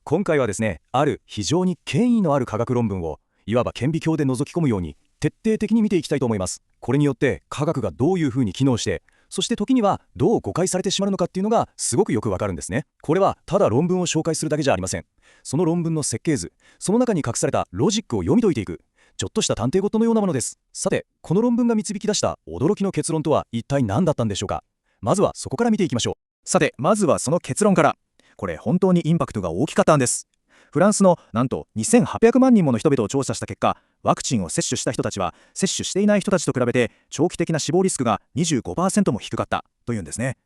今回はですね、ある非常に権威のある科学論文をいわば顕微鏡で覗き込むように徹底的に見ていきたいと思います。これによって科学がどういうふうに機能して、そして時にはどう誤解されてしまうのかっていうのがすごくよくわかるんですね。これはただ論文を紹介するだけじゃありません。その論文の設計図、その中に隠されたロジックを読み解いていく、ちょっとした探偵事のようなものです。さて、この論文が導き出した驚きの結論とは一体何だったんでしょうか。まずはそこから見ていきましょう。さて、まずはその結論から。これ本当にインパクトが大きかったんです。フランスのなんと2800万人もの人々を調査した結果、ワクチンを接種した人たちは接種していない人たちと比べて長期的な死亡リスクが 25% も低かったというんですね。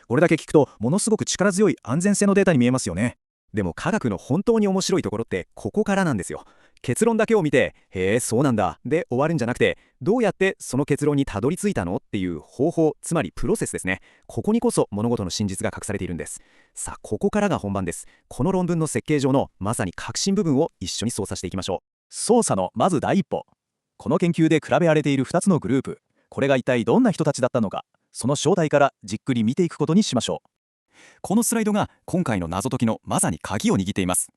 これだけ聞くとものすごく力強い安全性のデータに見えますよね。でも科学の本当に面白いところってここからなんですよ。結論だけを見て、へえそうなんだで終わるんじゃなくて、どうやってその結論にたどり着いたのっていう方法、つまりプロセスですね。ここにこそ物事の真実が隠されているんです。さあ、ここからが本番です。この論文の設計上のまさに核心部分を一緒に操作していきましょう。操作のまず第一歩。この研究で比べられている2つのグループ、これが一体どんな人たちだったのか、その正体からじっくり見ていくことにしましょう。このスライドが今回の謎解きのまさに鍵を握っています。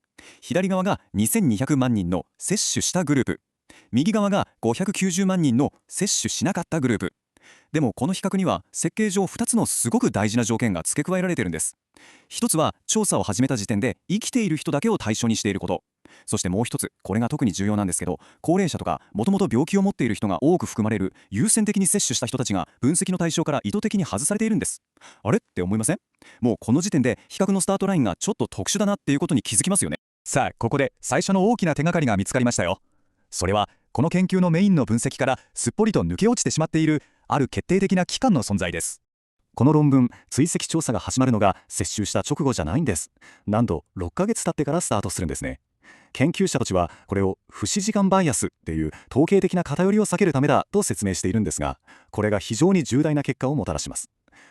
左側が2200万人の接種したグループ、右側が590万人の接種しなかったグループ。でもこの比較には設計上2つのすごく大事な条件が付け加えられているんです。一つは調査を始めた時点で生きている人だけを対象にしていること。そしてもう一つ、これが特に重要なんですけど、高齢者とかもともと病気を持っている人が多く含まれる優先的に接種した人たちが分析の対象から意図的に外されているんです。あれって思いません？もうこの時点で比較のスタートラインがちょっと特殊だなっていうことに気づきますよね。さあ、ここで最初の大きな手がかりが見つかりましたよ。それはこの研究のメインの分析からすっぽりと抜け落ちてしまっているある決定的な期間の存在です。この論文、追跡調査が始まるのが接種した直後じゃないんです。なんと6ヶ月経ってからスタートするんですね。研究者たちはこれを不死時間バイアスっていう統計的な偏りを避けるためだと説明しているんですが、これが非常に重大な結果をもたらします。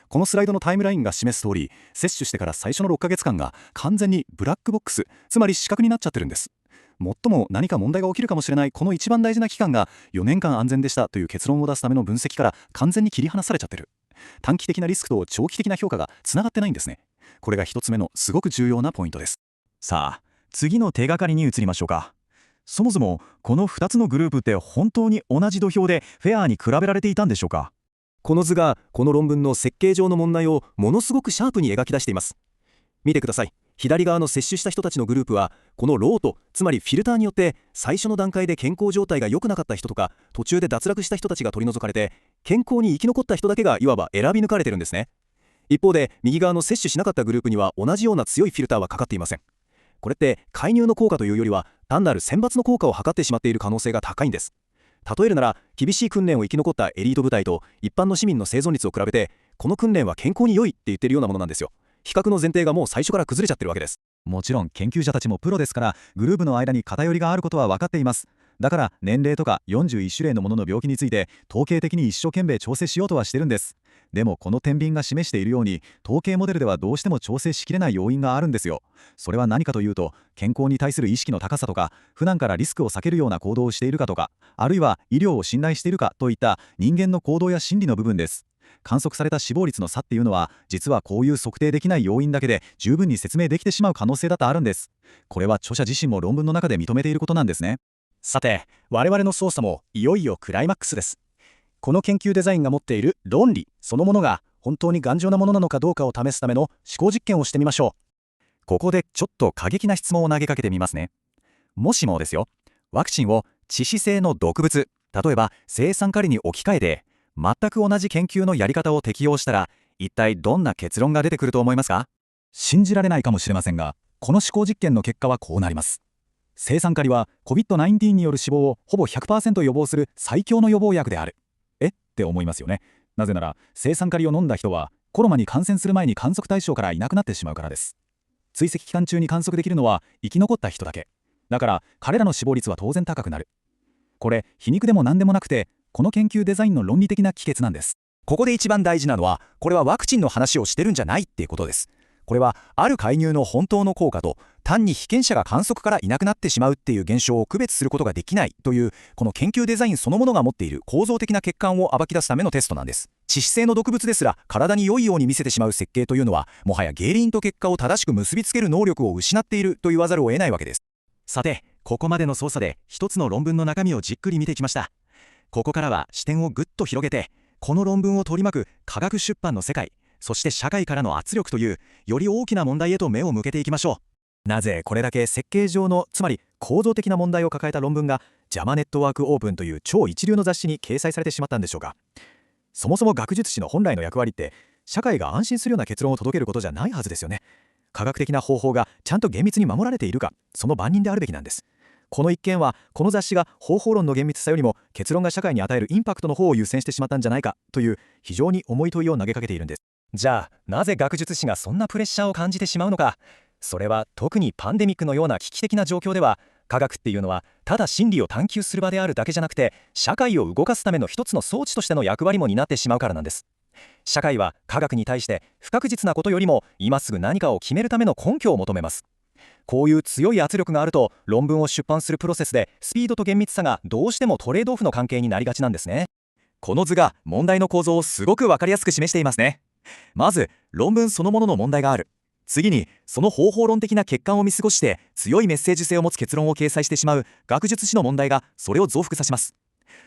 このスライドのタイムラインが示す通り、接種してから最初の6ヶ月間が完全にブラックボックス、つまり死角になっちゃってるんです。もっとも何か問題が起きるかもしれないこの一番大事な期間が4年間安全でしたという結論を出すための分析から完全に切り離されちゃってる。短期的なリスクと長期的な評価がつながってないんですね。これが一つ目のすごく重要なポイントです。さあ、次の手がかりに移りましょうか。そもそもこの2つのグループって本当に同じ土俵でフェアに比べられていたんでしょうか。この図がこの論文の設計上の問題をものすごくシャープに描き出しています。見てください。左側の接種した人たちのグループはこのロート、つまりフィルターによって最初の段階で健康状態が良くなかった人とか途中で脱落した人たちが取り除かれて、健康に生き残った人だけがいわば選び抜かれてるんですね。一方で右側の接種しなかったグループには同じような強いフィルターはかかっていません。これって介入の効果というよりは単なる選抜の効果を図ってしまっている可能性が高いんです。例えるなら、厳しい訓練を生き残ったエリート部隊と一般の市民の生存率を比べて、この訓練は健康に良いって言ってるようなものなんですよ。比較の前提がもう最初から崩れちゃってるわけです。もちろん研究者たちもプロですから、グループの間に偏りがあることは分かっています。だから年齢とか41種類のものの病気について統計的に一生懸命調整しようとはしてるんです。でもこの天秤が示しているように、統計モデルではどうしても調整しきれない要因があるんですよ。それは何かというと、健康に対する意識の高さとか、普段からリスクを避けるような行動をしているかとか、あるいは医療を信頼しているかといった人間の行動や心理の部分です。観測された死亡率の差っていうのは、実はこういう測定できない要因だけで十分に説明できてしまう可能性だってあるんです。これは著者自身も論文の中で認めていることなんですね。さて、我々の捜査もいよいよクライマックスです。この研究デザインが持っている論理そのものが本当に頑丈なものなのかどうかを試すための思考実験をしてみましょう。ここでちょっと過激な質問を投げかけてみますね。もしもですよ、ワクチンを致死性の毒物、例えば青酸カリに置き換えて全く同じ研究のやり方を適用したら、一体どんな結論が出てくると思いますか？信じられないかもしれませんが、この思考実験の結果はこうなります。青酸カリは COVID-19 による死亡をほぼ 100% 予防する最強の予防薬である。って思いますよね。なぜなら青酸カリを飲んだ人はコロナに感染する前に観測対象からいなくなってしまうからです。追跡期間中に観測できるのは生き残った人だけだから、彼らの死亡率は当然高くなる。これ皮肉でも何でもなくて、この研究デザインの論理的な帰結なんです。ここで一番大事なのは、これはワクチンの話をしてるんじゃないっていうことです。これはある介入の本当の効果と単に被験者が観測からいなくなってしまうっていう現象を区別することができないという、この研究デザインそのものが持っている構造的な欠陥を暴き出すためのテストなんです。致死性の毒物ですら体に良いように見せてしまう設計というのは、もはや原因と結果を正しく結びつける能力を失っていると言わざるを得ないわけです。さて、ここまでの操作で一つの論文の中身をじっくり見てきました。ここからは視点をぐっと広げて、この論文を取り巻く科学出版の世界、そして社会からの圧力というより大きな問題へと目を向けていきましょう。なぜこれだけ設計上の、つまり構造的な問題を抱えた論文がJAMAネットワークオープンという超一流の雑誌に掲載されてしまったんでしょうか。そもそも学術誌の本来の役割って社会が安心するような結論を届けることじゃないはずですよね。科学的な方法がちゃんと厳密に守られているか、その番人であるべきなんです。この一件はこの雑誌が方法論の厳密さよりも結論が社会に与えるインパクトの方を優先してしまったんじゃないかという非常に重い問いを投げかけているんです。じゃあなぜ学術誌がそんなプレッシャーを感じてしまうのか。それは特にパンデミックのような危機的な状況では、科学っていうのはただ真理を探求する場であるだけじゃなくて、社会を動かすための一つの装置としての役割も担ってしまうからなんです。社会は科学に対して不確実なことよりも今すぐ何かを決めるための根拠を求めます。こういう強い圧力があると、論文を出版するプロセスでスピードと厳密さがどうしてもトレードオフの関係になりがちなんですね。この図が問題の構造をすごく分かりやすく示していますね。まず論文そのものの問題がある。次にその方法論的な欠陥を見過ごして強いメッセージ性を持つ結論を掲載してしまう学術誌の問題がそれを増幅させます。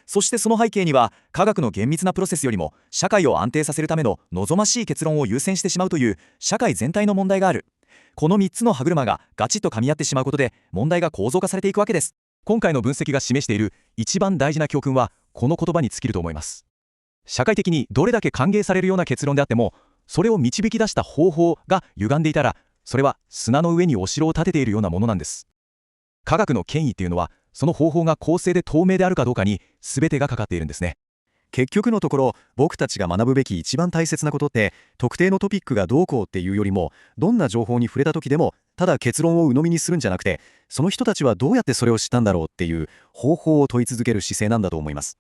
そしてその背景には、科学の厳密なプロセスよりも社会を安定させるための望ましい結論を優先してしまうという社会全体の問題がある。この3つの歯車がガチッと噛み合ってしまうことで問題が構造化されていくわけです。今回の分析が示している一番大事な教訓はこの言葉に尽きると思います。社会的にどれだけ歓迎されるような結論であっても、それを導き出した方法が歪んでいたら、それは砂の上にお城を建てているようなものなんです。科学の権威っていうのは、その方法が公正で透明であるかどうかに全てがかかっているんですね。結局のところ、僕たちが学ぶべき一番大切なことって、特定のトピックがどうこうっていうよりも、どんな情報に触れた時でもただ結論を鵜呑みにするんじゃなくて、その人たちはどうやってそれを知ったんだろうっていう方法を問い続ける姿勢なんだと思います。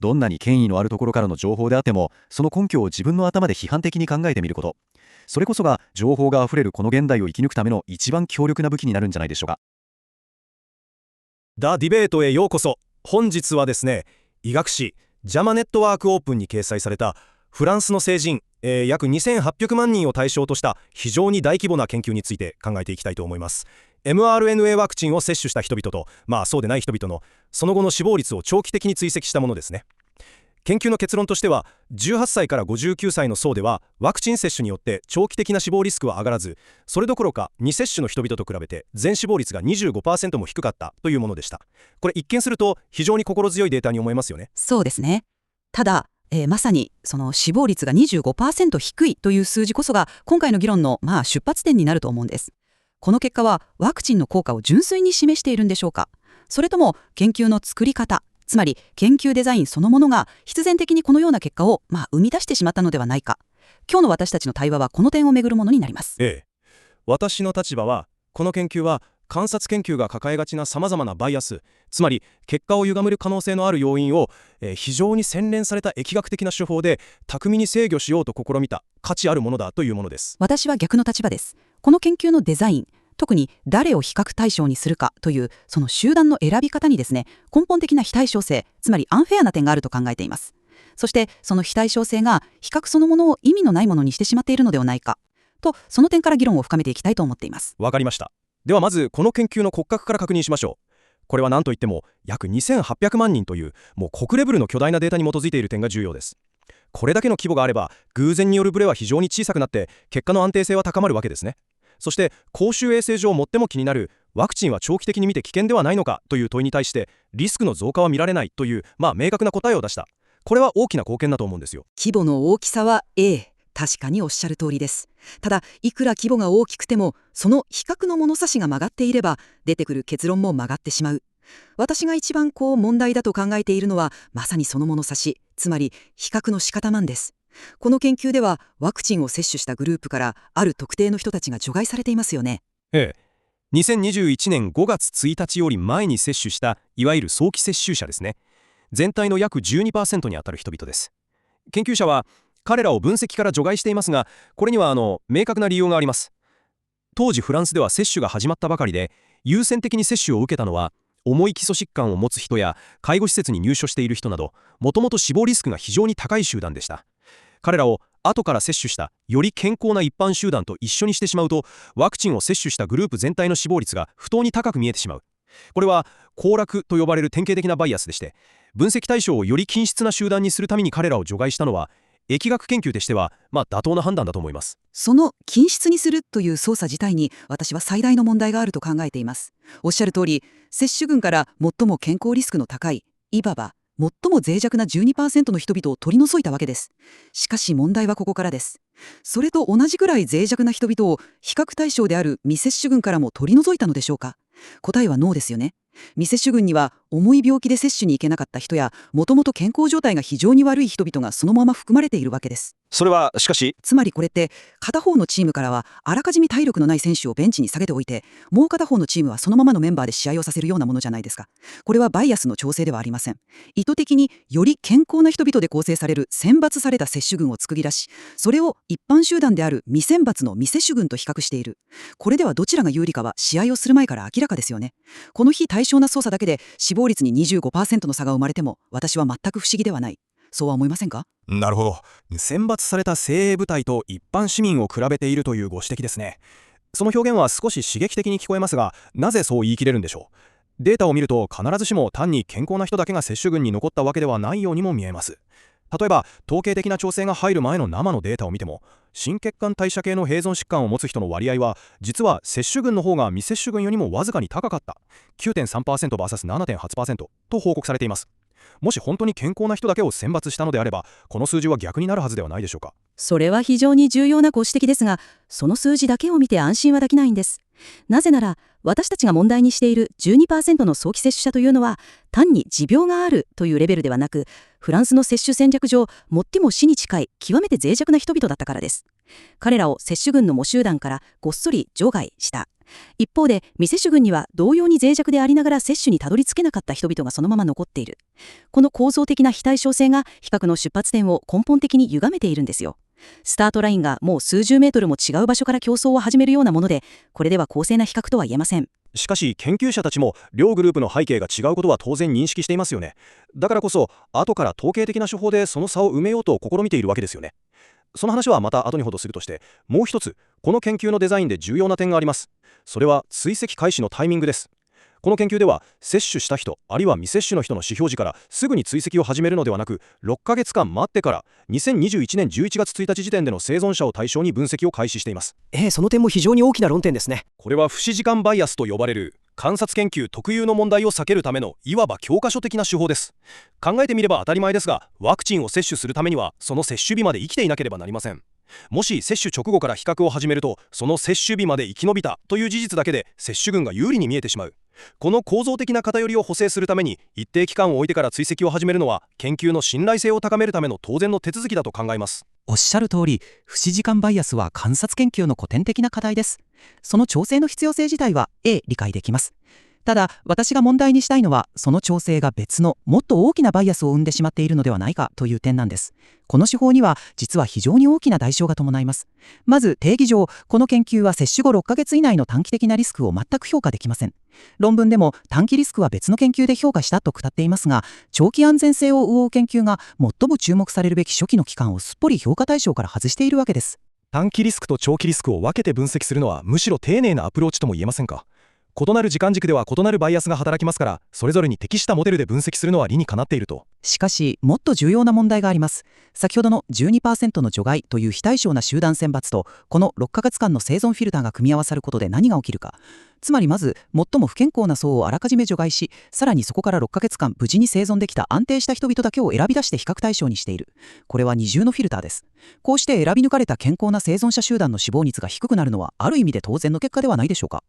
どんなに権威のあるところからの情報であっても、その根拠を自分の頭で批判的に考えてみること、それこそが情報があふれるこの現代を生き抜くための一番強力な武器になるんじゃないでしょうか。ダ・ディベートへようこそ。本日はですね、医学誌JAMAネットワークオープンに掲載されたフランスの成人、約2800万人を対象とした非常に大規模な研究について考えていきたいと思います。mRNA ワクチンを接種した人々と、そうでない人々のその後の死亡率を長期的に追跡したものですね。研究の結論としては、18歳から59歳の層ではワクチン接種によって長期的な死亡リスクは上がらず、それどころか未接種の人々と比べて全死亡率が 25% も低かったというものでした。これ一見すると非常に心強いデータに思えますよね。そうですね。ただ、まさにその死亡率が 25% 低いという数字こそが今回の議論の出発点になると思うんです。この結果はワクチンの効果を純粋に示しているんでしょうか。それとも研究の作り方、つまり研究デザインそのものが必然的にこのような結果を生み出してしまったのではないか。今日の私たちの対話はこの点をめぐるものになります。私の立場は、この研究は観察研究が抱えがちな様々なバイアス、つまり結果を歪める可能性のある要因を、非常に洗練された疫学的な手法で巧みに制御しようと試みた価値あるものだというものです。私は逆の立場です。この研究のデザイン、特に誰を比較対象にするかというその集団の選び方にですね、根本的な非対称性、つまりアンフェアな点があると考えています。そしてその非対称性が比較そのものを意味のないものにしてしまっているのではないかと、その点から議論を深めていきたいと思っています。わかりました。ではまずこの研究の骨格から確認しましょう。これは何といっても約2800万人というもう国レベルの巨大なデータに基づいている点が重要です。これだけの規模があれば偶然によるブレは非常に小さくなって結果の安定性は高まるわけですね。そして公衆衛生上最も気になるワクチンは長期的に見て危険ではないのかという問いに対してリスクの増加は見られないという明確な答えを出した。これは大きな貢献だと思うんですよ。規模の大きさは確かにおっしゃる通りです。ただいくら規模が大きくてもその比較の物差しが曲がっていれば出てくる結論も曲がってしまう。私が一番問題だと考えているのはまさにその物差し、つまり比較の仕方なんです。この研究ではワクチンを接種したグループからある特定の人たちが除外されていますよね。2021年5月1日より前に接種したいわゆる早期接種者ですね。全体の約 12% に当たる人々です。研究者は彼らを分析から除外していますが、これには明確な理由があります。当時フランスでは接種が始まったばかりで、優先的に接種を受けたのは重い基礎疾患を持つ人や介護施設に入所している人など、もともと死亡リスクが非常に高い集団でした。彼らを後から接種したより健康な一般集団と一緒にしてしまうと、ワクチンを接種したグループ全体の死亡率が不当に高く見えてしまう。これは後落と呼ばれる典型的なバイアスでして、分析対象をより均質な集団にするために彼らを除外したのは、疫学研究としては妥当な判断だと思います。その均質にするという操作自体に私は最大の問題があると考えています。おっしゃる通り、接種群から最も健康リスクの高い、いわば最も脆弱な 12% の人々を取り除いたわけです。しかし問題はここからです。それと同じくらい脆弱な人々を比較対象である未接種群からも取り除いたのでしょうか。答えはノーですよね。未接種群には重い病気で接種に行けなかった人や、もともと健康状態が非常に悪い人々がそのまま含まれているわけです。それはしかし、つまりこれって片方のチームからはあらかじめ体力のない選手をベンチに下げておいて、もう片方のチームはそのままのメンバーで試合をさせるようなものじゃないですか。これはバイアスの調整ではありません。意図的により健康な人々で構成される選抜された接種群を作り出し、それを一般集団である未選抜の未接種群と比較している。これではどちらが有利かは試合をする前から明らかですよね。この非対称な操作だけで死亡率に 25% の差が生まれても、私は全く不思議ではない。そうは思いませんか？なるほど。選抜された精鋭部隊と一般市民を比べているというご指摘ですね。その表現は少し刺激的に聞こえますが、なぜそう言い切れるんでしょう。データを見ると必ずしも単に健康な人だけが接種群に残ったわけではないようにも見えます。例えば統計的な調整が入る前の生のデータを見ても、心血管代謝系の併存疾患を持つ人の割合は実は接種群の方が未接種群よりもわずかに高かった 9.3%vs7.8% と報告されています。もし本当に健康な人だけを選抜したのであれば、この数字は逆になるはずではないでしょうか。それは非常に重要なご指摘ですが、その数字だけを見て安心はできないんです。なぜなら、私たちが問題にしている 12% の早期接種者というのは、単に持病があるというレベルではなく、フランスの接種戦略上、最も死に近い極めて脆弱な人々だったからです。彼らを接種群の母集団からごっそり除外した。一方で未接種群には同様に脆弱でありながら接種にたどり着けなかった人々がそのまま残っている。この構造的な非対称性が比較の出発点を根本的に歪めているんですよ。スタートラインがもう数十メートルも違う場所から競争を始めるようなもので、これでは公正な比較とは言えません。しかし研究者たちも両グループの背景が違うことは当然認識していますよね。だからこそ後から統計的な手法でその差を埋めようと試みているわけですよね。その話はまた後にほどするとして、もう一つこの研究のデザインで重要な点があります。それは追跡開始のタイミングです。この研究では接種した人あるいは未接種の人の指標時からすぐに追跡を始めるのではなく、6ヶ月間待ってから2021年11月1日時点での生存者を対象に分析を開始しています。その点も非常に大きな論点ですね。これは不死時間バイアスと呼ばれる観察研究特有の問題を避けるためのいわば教科書的な手法です。考えてみれば当たり前ですが、ワクチンを接種するためにはその接種日まで生きていなければなりません。もし接種直後から比較を始めると、その接種日まで生き延びたという事実だけで接種群が有利に見えてしまう。この構造的な偏りを補正するために一定期間を置いてから追跡を始めるのは、研究の信頼性を高めるための当然の手続きだと考えます。おっしゃる通り、不死時間バイアスは観察研究の古典的な課題です。その調整の必要性自体は理解できます。ただ、私が問題にしたいのは、その調整が別のもっと大きなバイアスを生んでしまっているのではないかという点なんです。この手法には実は非常に大きな代償が伴います。まず定義上、この研究は接種後6ヶ月以内の短期的なリスクを全く評価できません。論文でも短期リスクは別の研究で評価したと謳っていますが、長期安全性を謳う研究が最も注目されるべき初期の期間をすっぽり評価対象から外しているわけです。短期リスクと長期リスクを分けて分析するのはむしろ丁寧なアプローチとも言えませんか。異なる時間軸では異なるバイアスが働きますから、それぞれに適したモデルで分析するのは理にかなっていると。しかし、もっと重要な問題があります。先ほどの 12% の除外という非対称な集団選抜と、この6ヶ月間の生存フィルターが組み合わさることで何が起きるか。つまりまず、最も不健康な層をあらかじめ除外し、さらにそこから6ヶ月間無事に生存できた安定した人々だけを選び出して比較対象にしている。これは二重のフィルターです。こうして選び抜かれた健康な生存者集団の死亡率が低くなるのは、ある意味で当然の結果ではないでしょうか。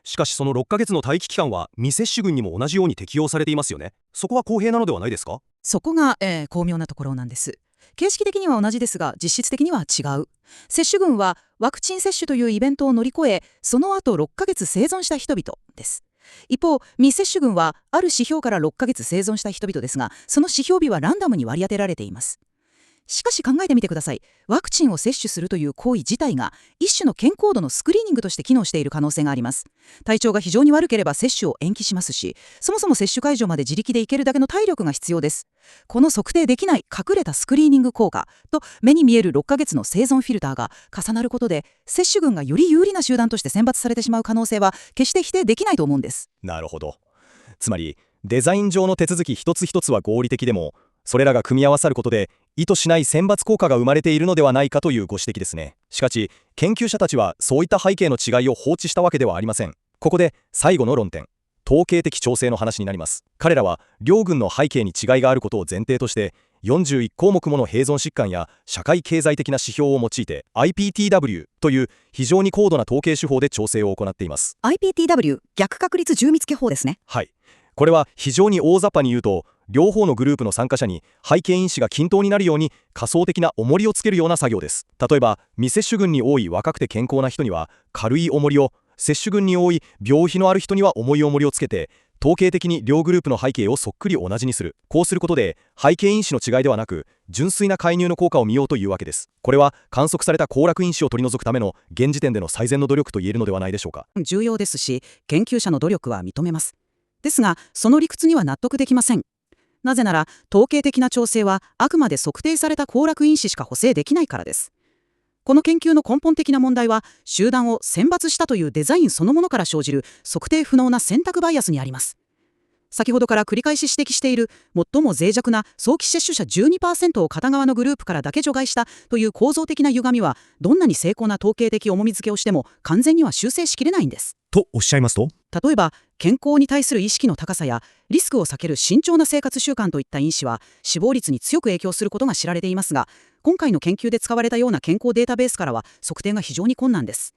しかしその6ヶ月の待機期間は未接種群にも同じように適用されていますよね。そこは公平なのではないですか。そこが、巧妙なところなんです。形式的には同じですが、実質的には違う。接種群はワクチン接種というイベントを乗り越え、その後6ヶ月生存した人々です。一方、未接種群はある指標から6ヶ月生存した人々ですが、その指標日はランダムに割り当てられています。しかし考えてみてください。ワクチンを接種するという行為自体が一種の健康度のスクリーニングとして機能している可能性があります。体調が非常に悪ければ接種を延期しますし、そもそも接種会場まで自力で行けるだけの体力が必要です。この測定できない隠れたスクリーニング効果と目に見える6ヶ月の生存フィルターが重なることで、接種群がより有利な集団として選抜されてしまう可能性は決して否定できないと思うんです。なるほど。つまりデザイン上の手続き一つ一つは合理的でも、それらが組み合わさることで意図しない選抜効果が生まれているのではないかというご指摘ですね。しかし研究者たちはそういった背景の違いを放置したわけではありません。ここで最後の論点、統計的調整の話になります。彼らは両軍の背景に違いがあることを前提として41項目もの併存疾患や社会経済的な指標を用いて IPTW という非常に高度な統計手法で調整を行っています。 IPTW、 逆確率重見つけ法ですね。はい。これは非常に大雑把に言うと、両方のグループの参加者に背景因子が均等になるように仮想的な重りをつけるような作業です。例えば未接種群に多い若くて健康な人には軽い重りを、接種群に多い病気のある人には重い重りをつけて、統計的に両グループの背景をそっくり同じにする。こうすることで背景因子の違いではなく純粋な介入の効果を見ようというわけです。これは観測された後落因子を取り除くための現時点での最善の努力と言えるのではないでしょうか。重要ですし、研究者の努力は認めます。ですが、その理屈には納得できません。なぜなら、統計的な調整はあくまで測定された後落因子しか補正できないからです。この研究の根本的な問題は、集団を選抜したというデザインそのものから生じる測定不能な選択バイアスにあります。先ほどから繰り返し指摘している最も脆弱な早期接種者 12% を片側のグループからだけ除外したという構造的な歪みは、どんなに精巧な統計的重み付けをしても完全には修正しきれないんです。とおっしゃいますと？例えば健康に対する意識の高さやリスクを避ける慎重な生活習慣といった因子は死亡率に強く影響することが知られていますが、今回の研究で使われたような健康データベースからは測定が非常に困難です。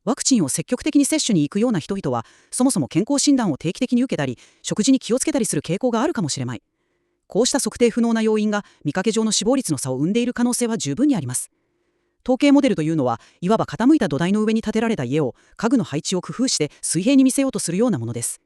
ワクチンを積極的に接種に行くような人々は、そもそも健康診断を定期的に受けたり食事に気をつけたりする傾向があるかもしれまい。こうした測定不能な要因が見かけ上の死亡率の差を生んでいる可能性は十分にあります。統計モデルというのはいわば傾いた土台の上に建てられた家を家具の配置を工夫して水平に見せようとするようなものです。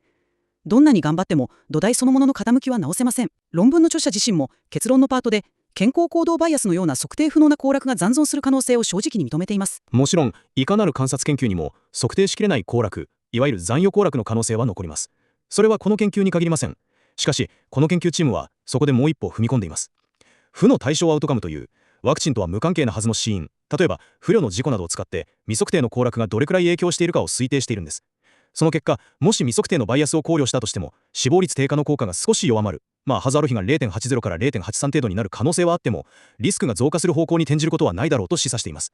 どんなに頑張っても土台そのものの傾きは直せません。論文の著者自身も結論のパートで健康行動バイアスのような測定不能な後落が残存する可能性を正直に認めています。もちろんいかなる観察研究にも測定しきれない後落、いわゆる残余後落の可能性は残ります。それはこの研究に限りません。しかしこの研究チームはそこでもう一歩踏み込んでいます。負の対象アウトカムというワクチンとは無関係なはずの死因、例えば不慮の事故などを使って未測定の後落がどれくらい影響しているかを推定しているんです。その結果、もし未測定のバイアスを考慮したとしても死亡率低下の効果が少し弱まる、ハザード比が 0.80 から 0.83 程度になる可能性はあっても、リスクが増加する方向に転じることはないだろうと示唆しています。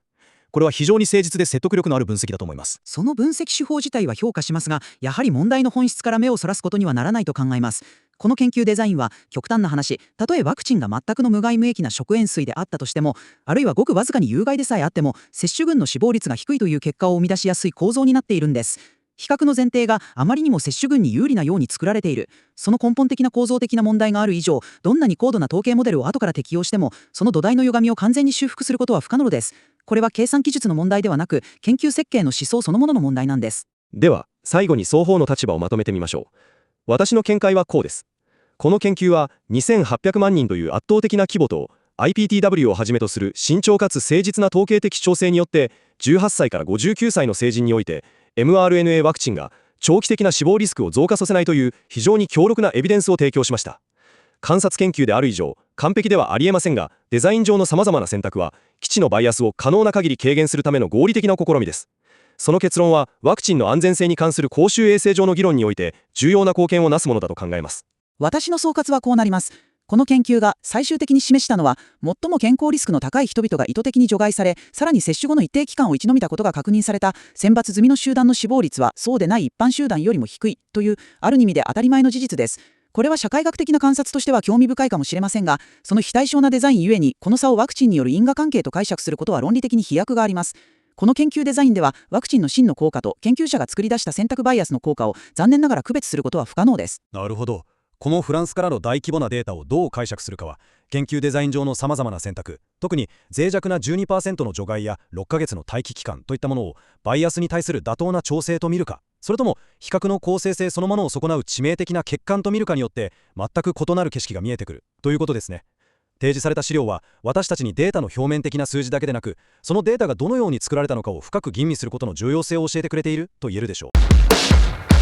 これは非常に誠実で説得力のある分析だと思います。その分析手法自体は評価しますが、やはり問題の本質から目をそらすことにはならないと考えます。この研究デザインは極端な話、たとえワクチンが全くの無害無益な食塩水であったとしても、あるいはごくわずかに有害でさえあっても、接種群の死亡率が低いという結果を生み出しやすい構造になっているんです。比較の前提があまりにも接種群に有利なように作られている。その根本的な構造的な問題がある以上、どんなに高度な統計モデルを後から適用しても、その土台の歪みを完全に修復することは不可能です。これは計算技術の問題ではなく、研究設計の思想そのものの問題なんです。では最後に双方の立場をまとめてみましょう。私の見解はこうです。この研究は2800万人という圧倒的な規模と IPTW をはじめとする慎重かつ誠実な統計的調整によって18歳から59歳の成人において mRNA ワクチンが長期的な死亡リスクを増加させないという非常に強力なエビデンスを提供しました。観察研究である以上完璧ではありえませんが、デザイン上の様々な選択は基地のバイアスを可能な限り軽減するための合理的な試みです。その結論はワクチンの安全性に関する公衆衛生上の議論において重要な貢献をなすものだと考えます。私の総括はこうなります。この研究が最終的に示したのは、最も健康リスクの高い人々が意図的に除外され、さらに接種後の一定期間を生き延びたことが確認された選抜済みの集団の死亡率はそうでない一般集団よりも低いという、ある意味で当たり前の事実です。これは社会学的な観察としては興味深いかもしれませんが、その非対称なデザインゆえにこの差をワクチンによる因果関係と解釈することは論理的に飛躍があります。この研究デザインではワクチンの真の効果と研究者が作り出した選択バイアスの効果を残念ながら区別することは不可能です。なるほど。このフランスからの大規模なデータをどう解釈するかは、研究デザイン上の様々な選択、特に脆弱な 12% の除外や6ヶ月の待機期間といったものをバイアスに対する妥当な調整と見るか、それとも比較の公正性そのものを損なう致命的な欠陥と見るかによって全く異なる景色が見えてくるということですね。提示された資料は私たちにデータの表面的な数字だけでなく、そのデータがどのように作られたのかを深く吟味することの重要性を教えてくれていると言えるでしょう。